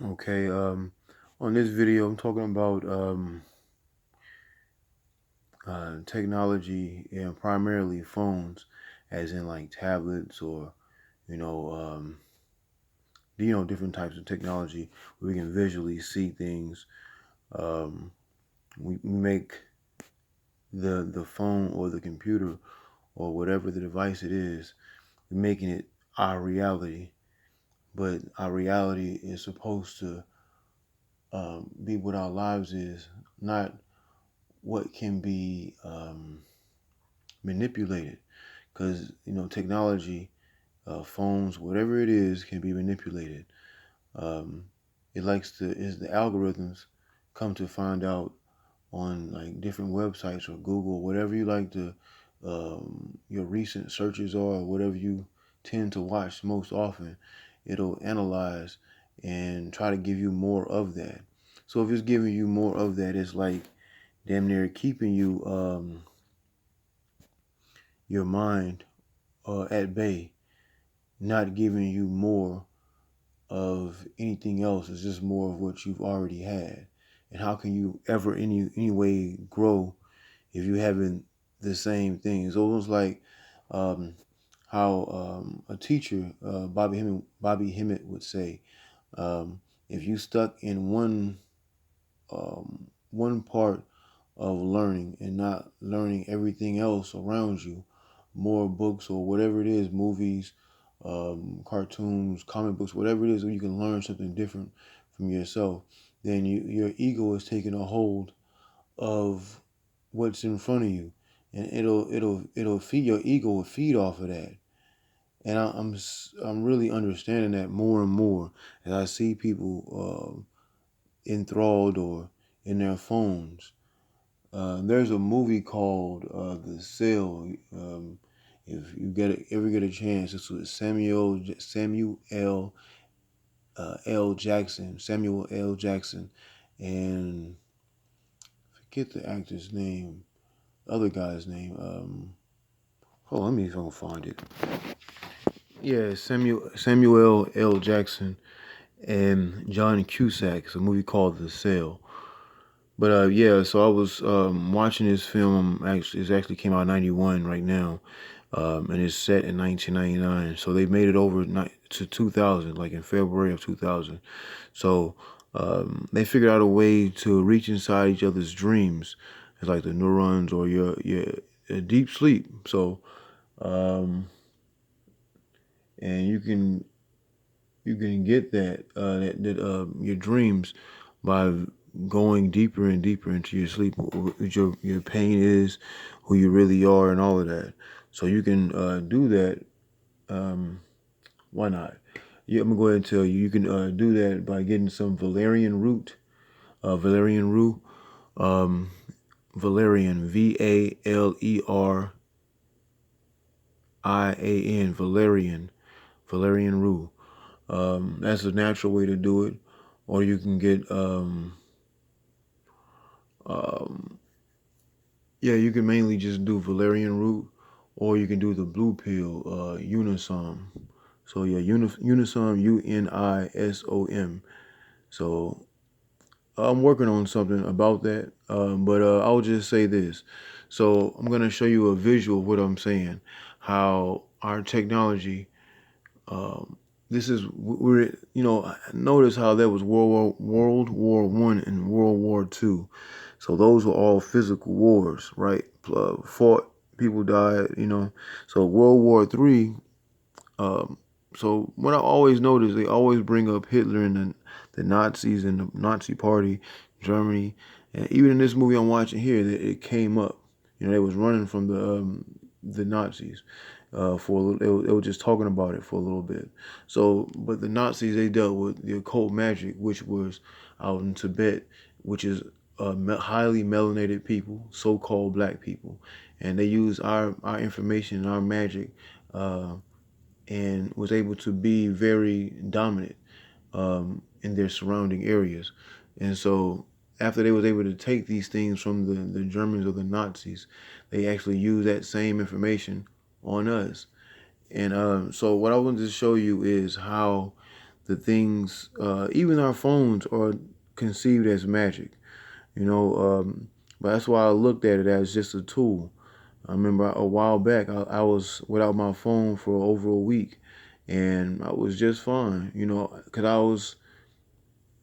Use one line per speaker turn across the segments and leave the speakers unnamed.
Okay, on this video, I'm talking about technology and primarily phones, as in like tablets or you know, um, different types of technology where we can visually see things. Um, we make the phone or the computer or whatever the device it is, we're making it our reality. But our reality is supposed to be what our lives is, not what can be manipulated, because technology, phones, whatever it is, can be manipulated. um, it likes to is the algorithms come to find out on like different websites or Google, whatever you like to your recent searches are, or whatever you tend to watch most often. It'll analyze and try to give you more of that. So if it's giving you more of that, it's like damn near keeping you your mind at bay, not giving you more of anything else. It's just more of what you've already had. And how can you ever any way grow if you haven't the same thing? It's almost like um, how a teacher, Bobby Hemmett would say, if you stuck in one part of learning and not learning everything else around you, more books or whatever it is, movies, cartoons, comic books, whatever it is, where you can learn something different from yourself, then your ego is taking a hold of what's in front of you, and it'll feed your ego will feed off of that. And I'm really understanding that more and more as I see people enthralled or in their phones. There's a movie called The Cell. If you ever get a chance, it's with Samuel L. Jackson, and forget the actor's name, other guy's name. Hold on, let me see if I can find it. Yeah, Samuel L. Jackson and John Cusack. It's a movie called The Cell. But yeah, so I was watching this film. It actually came out in '91 right now, and it's set in 1999. So they made it over to 2000, like in February of 2000. So they figured out a way to reach inside each other's dreams. It's like the neurons or your deep sleep. So um, and you can get that your dreams by going deeper and deeper into your sleep, what your pain is, who you really are, and all of that. So you can do that. Um, why not? Yeah, I'm gonna go ahead and tell you. You can do that by getting some valerian root, um, valerian, valerian root. That's a natural way to do it. Or you can get um, yeah, you can mainly just do valerian root, or you can do the blue pill, unisom. So yeah, unisom, unisom. So I'm working on something about that, but I'll just say this. So I'm gonna show you a visual of what I'm saying, how our technology. Um, this is we're notice how there was World War I and World War II. So those were all physical wars, right? Fought, people died. So World War III. Um, so what I always notice, they always bring up Hitler and the Nazis and the Nazi Party, Germany, and even in this movie I'm watching here, it came up. They was running from the Nazis for a little. They were just talking about it for a little bit. So, but the Nazis, they dealt with the occult magic, which was out in Tibet, which is highly melanated people, so-called black people, and they use our information and our magic. And was able to be very dominant in their surrounding areas. And so after they was able to take these things from the Germans or the Nazis, they actually used that same information on us. And so what I wanted to show you is how the things, even our phones are conceived as magic, you know. But that's why I looked at it as just a tool. I remember a while back, I was without my phone for over a week, and I was just fine, you know, because I was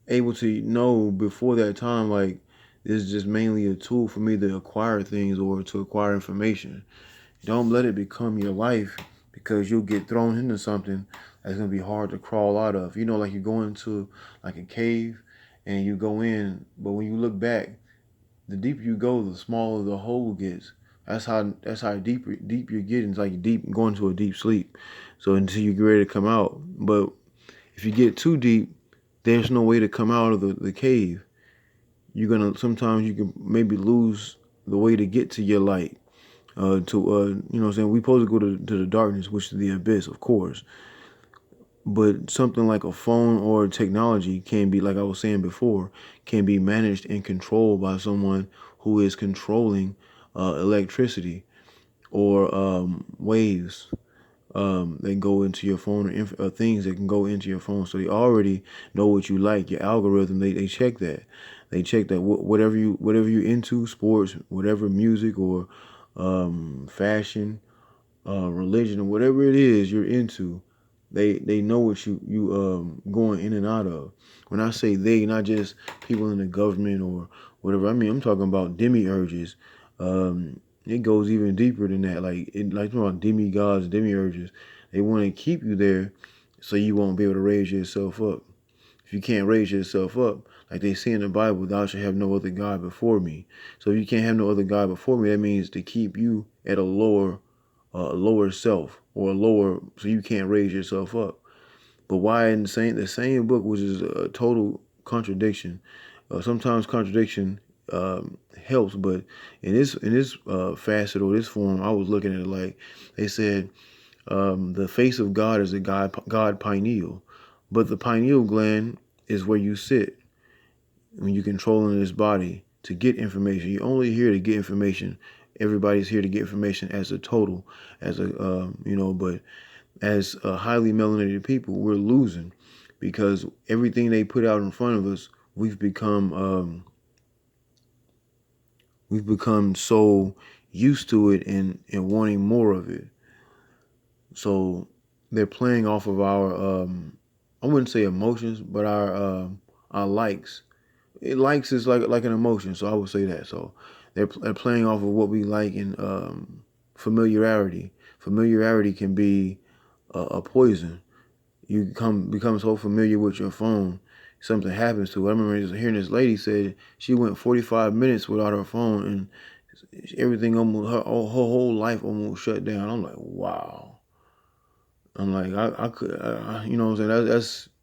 able to know before that time, like, this is just mainly a tool for me to acquire things or to acquire information. Don't let it become your life, because you'll get thrown into something that's gonna be hard to crawl out of. You know, like you go into like a cave and you go in, but when you look back, the deeper you go, the smaller the hole gets. That's how deep you're getting. It's like deep going to a deep sleep. So until you get ready to come out. But if you get too deep, there's no way to come out of the cave. You're gonna sometimes you can maybe lose the way to get to your light. You know what I'm saying? We supposed to go to the darkness, which is the abyss, of course. But something like a phone or technology can be, like I was saying before, can be managed and controlled by someone who is controlling electricity or waves that go into your phone, or things that can go into your phone. So they already know what you like. Your algorithm, they check that. They check that whatever you into, sports, whatever, music or fashion, religion, or whatever it is you're into, they know what you going in and out of. When I say they, not just people in the government or whatever. I mean, I'm talking about demiurges. It goes even deeper than that. Like talking about demigods, demiurges. They want to keep you there so you won't be able to raise yourself up. If you can't raise yourself up, like they say in the Bible, thou shalt have no other God before me. So if you can't have no other God before me, that means to keep you at a lower self, or a lower, so you can't raise yourself up. But why in the same book, which is a total contradiction? Sometimes contradiction helps, but in this facet or this form, I was looking at it like they said, the face of God is a God pineal, but the pineal gland is where you sit when you're controlling this body to get information. You're only here to get information. Everybody's here to get information as a total, as a but as highly melanated people, we're losing, because everything they put out in front of us, we've become so used to it and wanting more of it. So they're playing off of our I wouldn't say emotions, but our likes. Likes is like an emotion, so I would say that. So they're playing off of what we like, in familiarity. Familiarity can be a poison. You become so familiar with your phone, something happens to it. I remember just hearing this lady said she went 45 minutes without her phone, and everything, almost her whole life almost shut down. I'm like, wow. I'm like, I could, you know what I'm saying?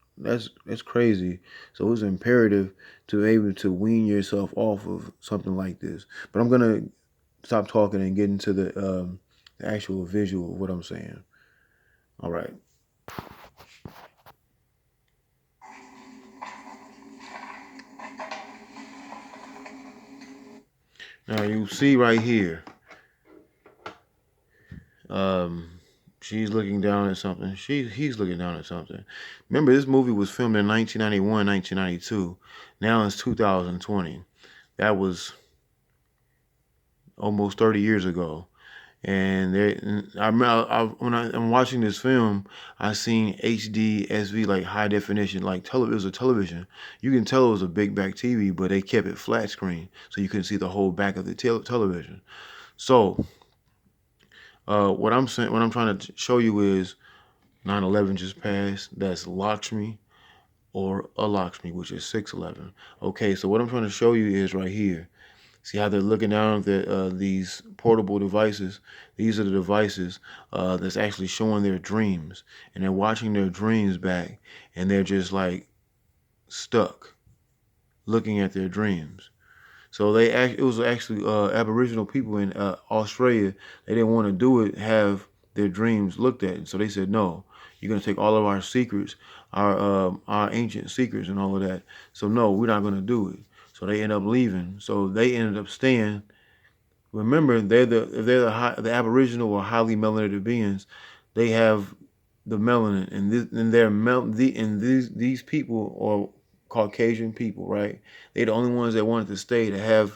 That's crazy. So it's imperative to be able to wean yourself off of something like this. But I'm gonna stop talking and get into the actual visual of what I'm saying. All right. Now you see right here, um, she's looking down at something. He's looking down at something. Remember, this movie was filmed in 1991, 1992. Now it's 2020. That was almost 30 years ago. And when I'm watching this film, I seen HD SV, like high definition, like it was a television. You can tell it was a big back TV, but they kept it flat screen, so you couldn't see the whole back of the television. So what I'm saying, what I'm trying to show you is 9/11 just passed. That's Lakshmi, or a Lakshmi, which is 6/11. Okay, so what I'm trying to show you is right here. See how they're looking down at these portable devices? These are the devices that's actually showing their dreams. And they're watching their dreams back. And they're just like stuck looking at their dreams. So it was actually Aboriginal people in Australia. They didn't want to do it, have their dreams looked at. So they said, no, you're going to take all of our secrets, our ancient secrets and all of that. So no, we're not going to do it. So they end up leaving. So they ended up staying. Remember, if they're the Aboriginal or highly melanated beings, they have the melanin, and these people are Caucasian people, right? They're the only ones that wanted to stay to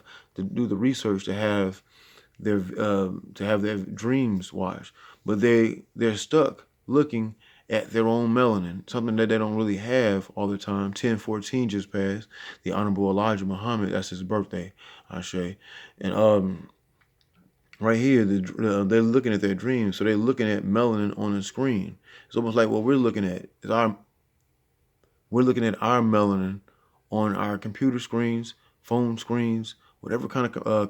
do the research to have their dreams watched, but they're stuck looking at their own melanin, something that they don't really have all the time. 1014 just passed. The Honorable Elijah Muhammad, that's his birthday, Ashe. And right here, they're looking at their dreams, so they're looking at melanin on the screen. It's almost like what we're looking at is we're looking at our melanin on our computer screens, phone screens, whatever kind of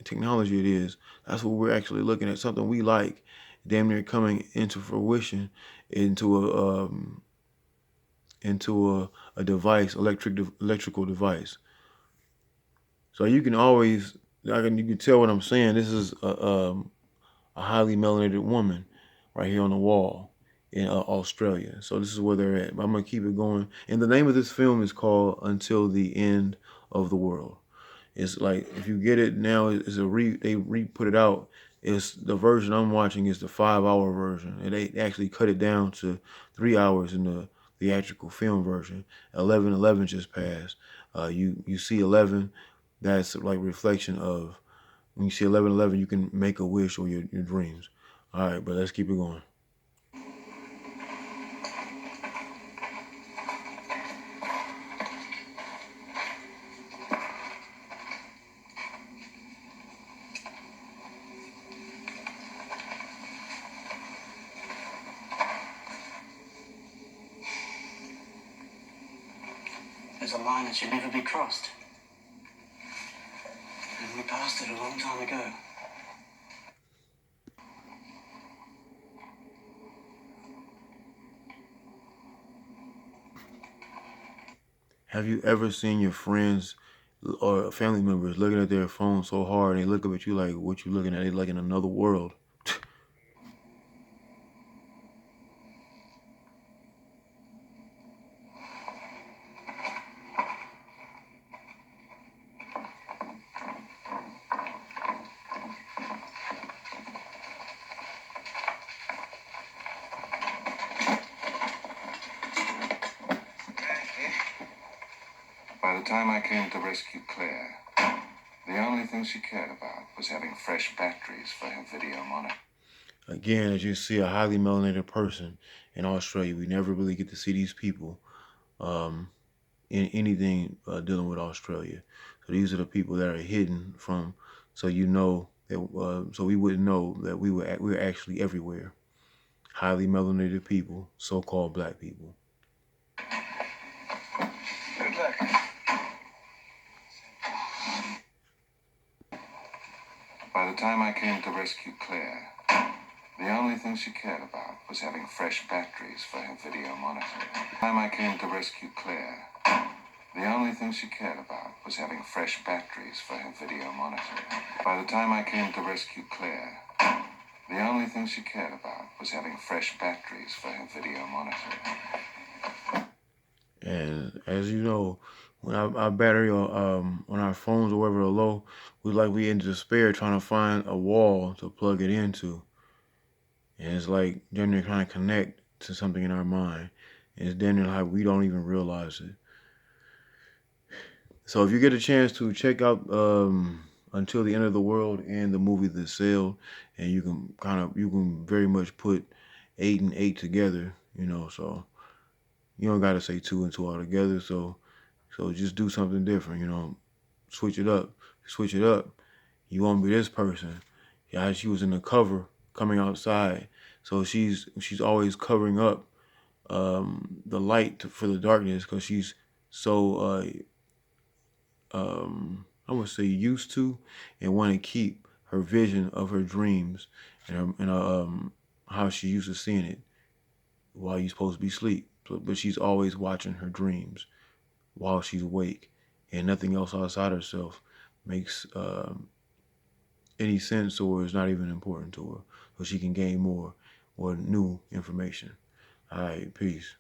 technology it is. That's what we're actually looking at. Something we like, damn near coming into fruition, into a device, electrical device. So you can always, you can tell what I'm saying. This is a highly melanated woman right here on the wall in Australia. So this is where they're at. But I'm gonna keep it going. And the name of this film is called Until the End of the World. It's like, if you get it now, it's they put it out. It's the version I'm watching is the 5-hour version, and they actually cut it down to 3 hours in the theatrical film version. 11/11 just passed. You see 11. That's like reflection of, when you see 11/11, you can make a wish or your dreams. All right, but let's keep it going.
There's a line that should never be crossed. And we passed it a long time ago.
Have you ever seen your friends or family members looking at their phone so hard, and they look up at you like, what you looking at? They like in another world.
By the time I came to rescue Claire, the only thing she cared about was having fresh batteries for her video monitor.
Again, as you see, a highly melanated person in Australia, we never really get to see these people in anything dealing with Australia. So these are the people that are hidden from, so you know that, so we wouldn't know that we're actually everywhere. Highly melanated people, so-called black people.
Good luck.
By the time I came to rescue Claire, the only thing she cared about was having fresh batteries for her video monitor. By the time I came to rescue Claire, the only thing she cared about was having fresh batteries for her video monitor. By the time I came to rescue Claire, the only thing she cared about was having fresh batteries for her video monitor.
And as you know, when our battery on our phones or wherever are low, we in despair trying to find a wall to plug it into. And it's like they're trying to connect to something in our mind. And it's then like we don't even realize it. So if you get a chance to check out Until the End of the World and the movie The Cell, and you can very much put 8 and 8 together, so you don't gotta say 2 and 2 all together. So just do something different, switch it up. Switch it up. You won't be this person. Yeah, she was in the cover coming outside. So she's always covering up the light for the darkness, because she's so I would say used to and want to keep her vision of her dreams and how she used to seeing it while you're supposed to be asleep. But she's always watching her dreams while she's awake, and nothing else outside herself makes any sense or is not even important to her, so she can gain more or new information. All right, peace.